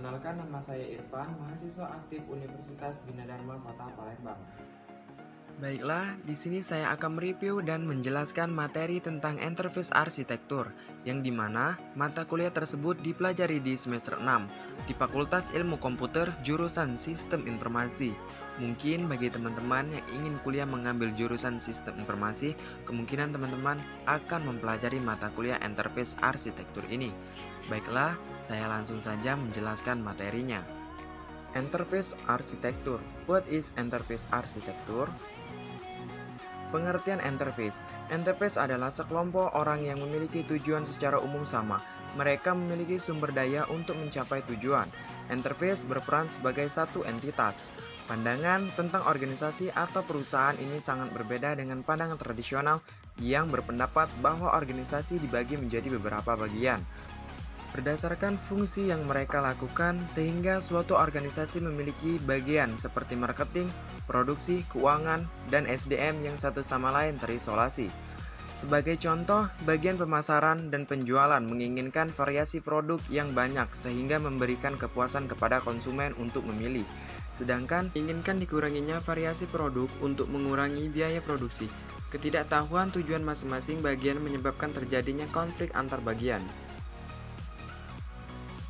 Perkenalkan, nama saya Irfan, mahasiswa aktif Universitas Bina Dharma Kota Palembang. Baiklah, di sini saya akan mereview dan menjelaskan materi tentang interface arsitektur, yang dimana mata kuliah tersebut dipelajari di semester 6 di Fakultas Ilmu Komputer jurusan Sistem Informasi. Mungkin bagi teman-teman yang ingin kuliah mengambil jurusan Sistem Informasi, kemungkinan teman-teman akan mempelajari mata kuliah interface arsitektur ini. Baiklah, saya langsung saja menjelaskan materinya. Interface arsitektur. What is interface arsitektur? Pengertian interface. Interface adalah sekelompok orang yang memiliki tujuan secara umum sama. Mereka memiliki sumber daya untuk mencapai tujuan. Interface berperan sebagai satu entitas. Pandangan tentang organisasi atau perusahaan ini sangat berbeda dengan pandangan tradisional yang berpendapat bahwa organisasi dibagi menjadi beberapa bagian berdasarkan fungsi yang mereka lakukan, sehingga suatu organisasi memiliki bagian seperti marketing, produksi, keuangan, dan SDM yang satu sama lain terisolasi. Sebagai contoh, bagian pemasaran dan penjualan menginginkan variasi produk yang banyak sehingga memberikan kepuasan kepada konsumen untuk memilih. Sedangkan inginkan dikuranginya variasi produk untuk mengurangi biaya produksi. Ketidaktahuan tujuan masing-masing bagian menyebabkan terjadinya konflik antar bagian.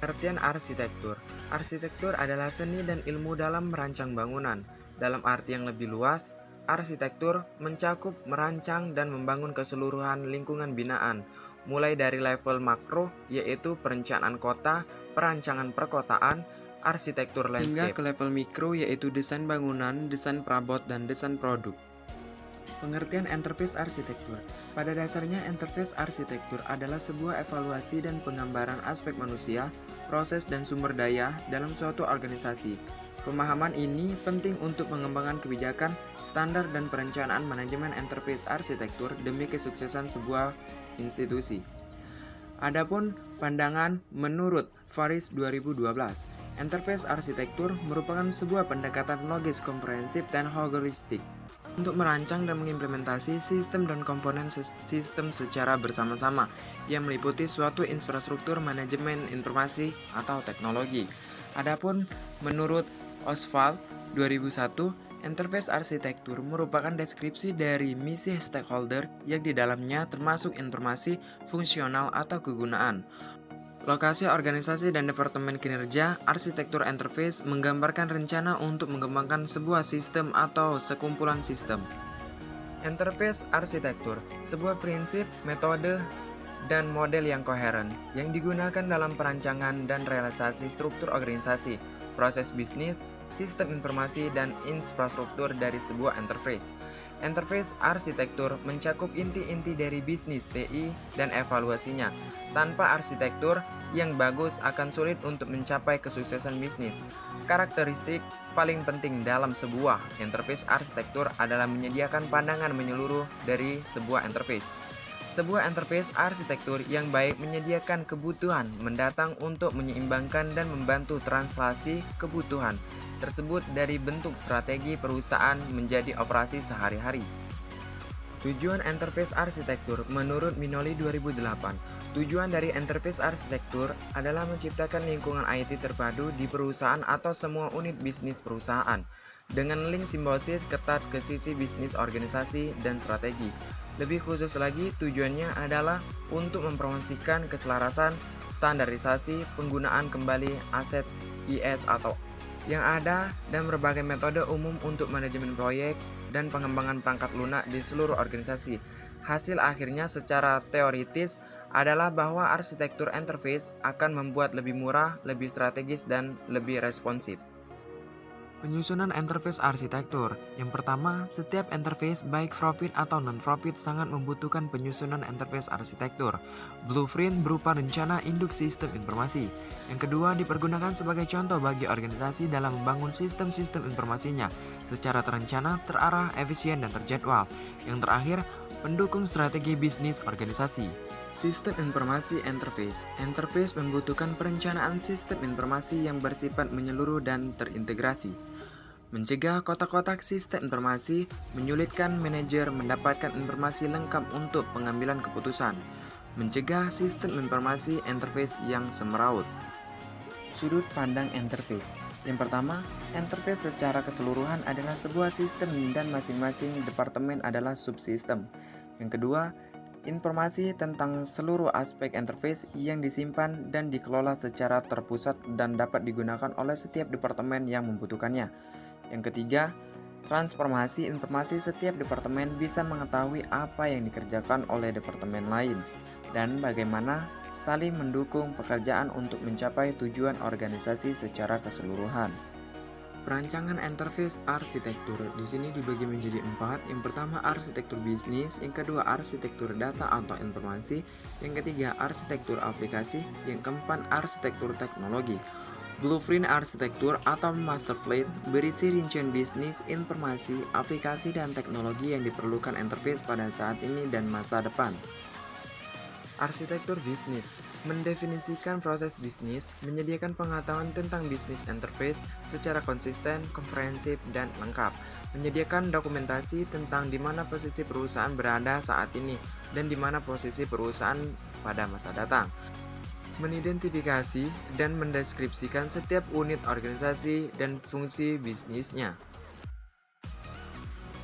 Pengertian arsitektur. Arsitektur adalah seni dan ilmu dalam merancang bangunan. Dalam arti yang lebih luas, arsitektur mencakup merancang dan membangun keseluruhan lingkungan binaan, mulai dari level makro, yaitu perencanaan kota, perancangan perkotaan, arsitektur landscape, hingga ke level mikro, yaitu desain bangunan, desain perabot, dan desain produk. Pengertian interface arsitektur. Pada dasarnya, interface arsitektur adalah sebuah evaluasi dan penggambaran aspek manusia, proses dan sumber daya dalam suatu organisasi. Pemahaman ini penting untuk mengembangkan kebijakan, standar dan perencanaan manajemen interface arsitektur demi kesuksesan sebuah institusi. Adapun pandangan menurut Faris 2012, interface arsitektur merupakan sebuah pendekatan logis, komprehensif, dan holistik untuk merancang dan mengimplementasi sistem dan komponen sistem secara bersama-sama yang meliputi suatu infrastruktur manajemen informasi atau teknologi. Adapun menurut Oswald 2001, interface arsitektur merupakan deskripsi dari misi stakeholder yang di dalamnya termasuk informasi, fungsional atau kegunaan. Lokasi organisasi dan departemen kinerja, arsitektur interface menggambarkan rencana untuk mengembangkan sebuah sistem atau sekumpulan sistem. Interface arsitektur, sebuah prinsip, metode, dan model yang koheren, yang digunakan dalam perancangan dan realisasi struktur organisasi, proses bisnis, sistem informasi, dan infrastruktur dari sebuah interface. Interface arsitektur mencakup inti-inti dari bisnis TI dan evaluasinya. Tanpa arsitektur yang bagus akan sulit untuk mencapai kesuksesan bisnis. Karakteristik paling penting dalam sebuah interface arsitektur adalah menyediakan pandangan menyeluruh dari sebuah interface. Sebuah interface arsitektur yang baik menyediakan kebutuhan mendatang untuk menyeimbangkan dan membantu translasi kebutuhan tersebut dari bentuk strategi perusahaan menjadi operasi sehari-hari. Tujuan interface arsitektur menurut Minoli 2008. Tujuan dari interface arsitektur adalah menciptakan lingkungan IT terpadu di perusahaan atau semua unit bisnis perusahaan dengan link simbiosis ketat ke sisi bisnis organisasi dan strategi. Lebih khusus lagi, tujuannya adalah untuk mempromosikan keselarasan, standarisasi, penggunaan kembali aset IS atau yang ada dan berbagai metode umum untuk manajemen proyek dan pengembangan perangkat lunak di seluruh organisasi. Hasil akhirnya secara teoritis adalah bahwa arsitektur interface akan membuat lebih murah, lebih strategis, dan lebih responsif. Penyusunan interface arsitektur. Yang pertama, setiap interface baik profit atau non-profit sangat membutuhkan penyusunan interface arsitektur. Blueprint berupa rencana induk sistem informasi. Yang kedua, dipergunakan sebagai contoh bagi organisasi dalam membangun sistem-sistem informasinya secara terencana, terarah, efisien, dan terjadwal. Yang terakhir, pendukung strategi bisnis organisasi. Sistem informasi interface. Interface membutuhkan perencanaan sistem informasi yang bersifat menyeluruh dan terintegrasi. Mencegah kotak-kotak sistem informasi, menyulitkan manajer mendapatkan informasi lengkap untuk pengambilan keputusan. Mencegah sistem informasi interface yang semeraut. Sudut pandang interface. Yang pertama, interface secara keseluruhan adalah sebuah sistem dan masing-masing departemen adalah subsistem. Yang kedua, informasi tentang seluruh aspek interface yang disimpan dan dikelola secara terpusat dan dapat digunakan oleh setiap departemen yang membutuhkannya. Yang ketiga, transformasi informasi. Setiap departemen bisa mengetahui apa yang dikerjakan oleh departemen lain dan bagaimana saling mendukung pekerjaan untuk mencapai tujuan organisasi secara keseluruhan. Perancangan interface arsitektur di sini dibagi menjadi 4. Yang pertama arsitektur bisnis, yang kedua arsitektur data atau informasi, yang ketiga arsitektur aplikasi, yang keempat arsitektur teknologi. Blueprint arsitektur atau master plan berisi rincian bisnis, informasi, aplikasi, dan teknologi yang diperlukan interface pada saat ini dan masa depan. Arsitektur bisnis mendefinisikan proses bisnis, menyediakan pengetahuan tentang bisnis interface secara konsisten, komprehensif, dan lengkap, menyediakan dokumentasi tentang di mana posisi perusahaan berada saat ini dan di mana posisi perusahaan pada masa datang, mengidentifikasi dan mendeskripsikan setiap unit organisasi dan fungsi bisnisnya.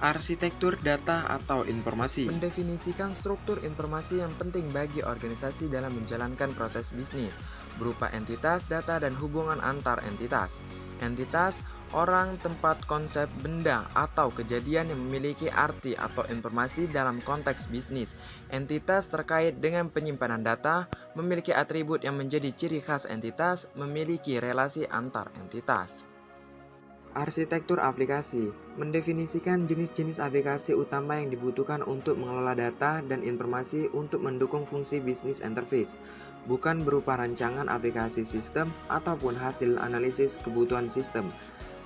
Arsitektur data atau informasi mendefinisikan struktur informasi yang penting bagi organisasi dalam menjalankan proses bisnis, berupa entitas, data, dan hubungan antar entitas. Entitas, orang, tempat, konsep, benda, atau kejadian yang memiliki arti atau informasi dalam konteks bisnis. Entitas terkait dengan penyimpanan data, memiliki atribut yang menjadi ciri khas entitas, memiliki relasi antar entitas. Arsitektur aplikasi mendefinisikan jenis-jenis aplikasi utama yang dibutuhkan untuk mengelola data dan informasi untuk mendukung fungsi bisnis interface, bukan berupa rancangan aplikasi sistem ataupun hasil analisis kebutuhan sistem.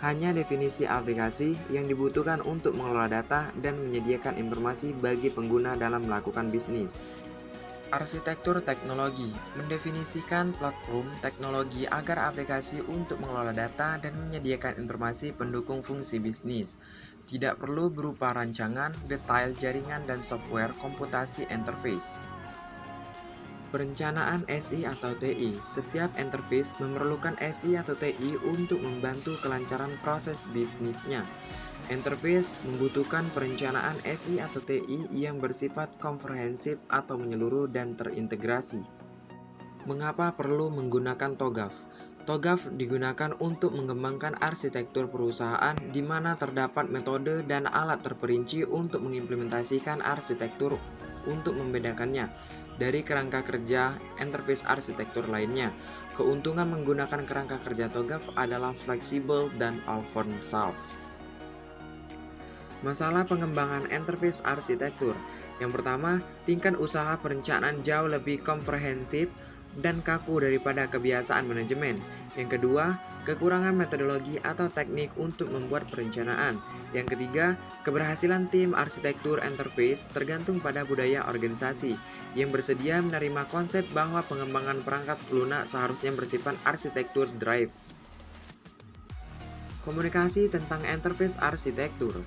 Hanya definisi aplikasi yang dibutuhkan untuk mengelola data dan menyediakan informasi bagi pengguna dalam melakukan bisnis. Arsitektur teknologi mendefinisikan platform teknologi agar aplikasi untuk mengelola data dan menyediakan informasi pendukung fungsi bisnis. Tidak perlu berupa rancangan, detail jaringan, dan software komputasi interface. Perencanaan SI atau TI. Setiap interface memerlukan SI atau TI untuk membantu kelancaran proses bisnisnya. Interface membutuhkan perencanaan SI atau TI yang bersifat komprehensif atau menyeluruh dan terintegrasi. Mengapa perlu menggunakan TOGAF? TOGAF digunakan untuk mengembangkan arsitektur perusahaan di mana terdapat metode dan alat terperinci untuk mengimplementasikan arsitektur untuk membedakannya dari kerangka kerja interface arsitektur lainnya. Keuntungan menggunakan kerangka kerja TOGAF adalah fleksibel dan open source. Masalah pengembangan interface arsitektur. Yang pertama, tingkat usaha perencanaan jauh lebih komprehensif dan kaku daripada kebiasaan manajemen. Yang kedua, kekurangan metodologi atau teknik untuk membuat perencanaan. Yang ketiga, keberhasilan tim arsitektur interface tergantung pada budaya organisasi yang bersedia menerima konsep bahwa pengembangan perangkat lunak seharusnya bersifat arsitektur drive. Komunikasi tentang interface arsitektur.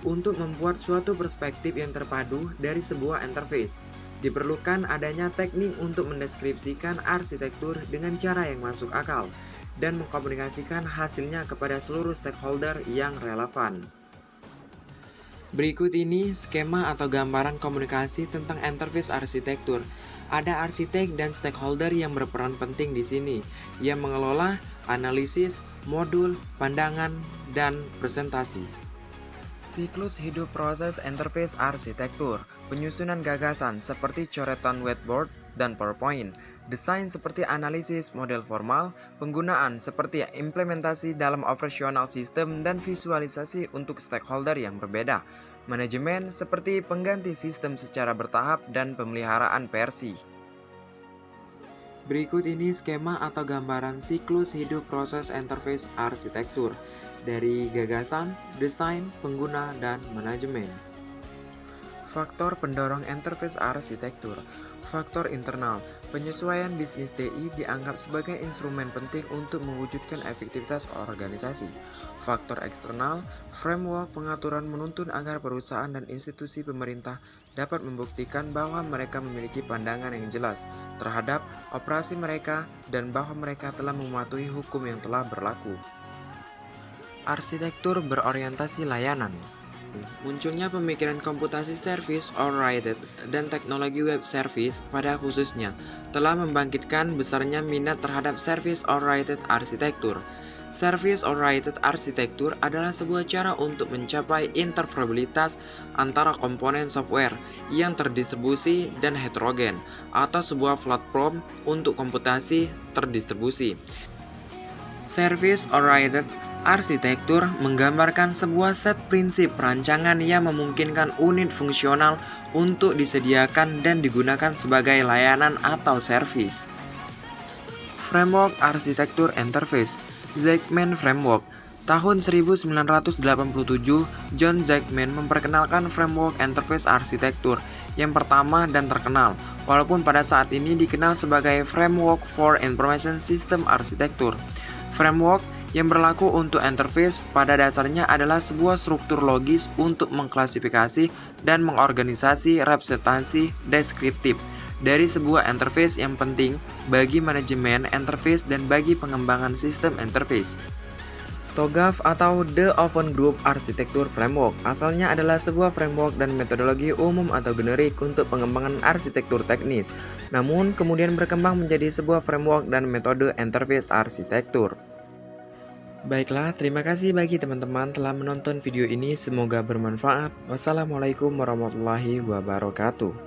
Untuk membuat suatu perspektif yang terpadu dari sebuah interface, diperlukan adanya teknik untuk mendeskripsikan arsitektur dengan cara yang masuk akal dan mengkomunikasikan hasilnya kepada seluruh stakeholder yang relevan. Berikut ini skema atau gambaran komunikasi tentang interface arsitektur. Ada arsitek dan stakeholder yang berperan penting di sini, yang mengelola analisis, modul, pandangan, dan presentasi. Siklus hidup proses interface arsitektur, penyusunan gagasan seperti coretan whiteboard dan PowerPoint, desain seperti analisis model formal, penggunaan seperti implementasi dalam operasional sistem dan visualisasi untuk stakeholder yang berbeda, manajemen seperti pengganti sistem secara bertahap dan pemeliharaan versi. Berikut ini skema atau gambaran siklus hidup proses interface arsitektur dari gagasan, desain, pengguna, dan manajemen. Faktor pendorong interface arsitektur. Faktor internal. Penyesuaian bisnis TI dianggap sebagai instrumen penting untuk mewujudkan efektivitas organisasi. Faktor eksternal. Framework pengaturan menuntun agar perusahaan dan institusi pemerintah dapat membuktikan bahwa mereka memiliki pandangan yang jelas terhadap operasi mereka dan bahwa mereka telah mematuhi hukum yang telah berlaku. Arsitektur berorientasi layanan. Munculnya pemikiran komputasi service oriented dan teknologi web service pada khususnya telah membangkitkan besarnya minat terhadap service oriented arsitektur. Service oriented arsitektur adalah sebuah cara untuk mencapai interoperabilitas antara komponen software yang terdistribusi dan heterogen atau sebuah platform untuk komputasi terdistribusi. Service oriented arsitektur menggambarkan sebuah set prinsip perancangan yang memungkinkan unit fungsional untuk disediakan dan digunakan sebagai layanan atau servis. Framework arsitektur interface. Zechman Framework. Tahun 1987, John Zechman memperkenalkan framework interface arsitektur yang pertama dan terkenal, walaupun pada saat ini dikenal sebagai Framework for Information System Architecture. Framework yang berlaku untuk interface pada dasarnya adalah sebuah struktur logis untuk mengklasifikasi dan mengorganisasi representasi deskriptif dari sebuah interface yang penting bagi manajemen interface dan bagi pengembangan sistem interface. TOGAF atau The Open Group Architecture Framework asalnya adalah sebuah framework dan metodologi umum atau generik untuk pengembangan arsitektur teknis, namun kemudian berkembang menjadi sebuah framework dan metode interface arsitektur. Baiklah, terima kasih bagi teman-teman telah menonton video ini, semoga bermanfaat. Wassalamualaikum warahmatullahi wabarakatuh.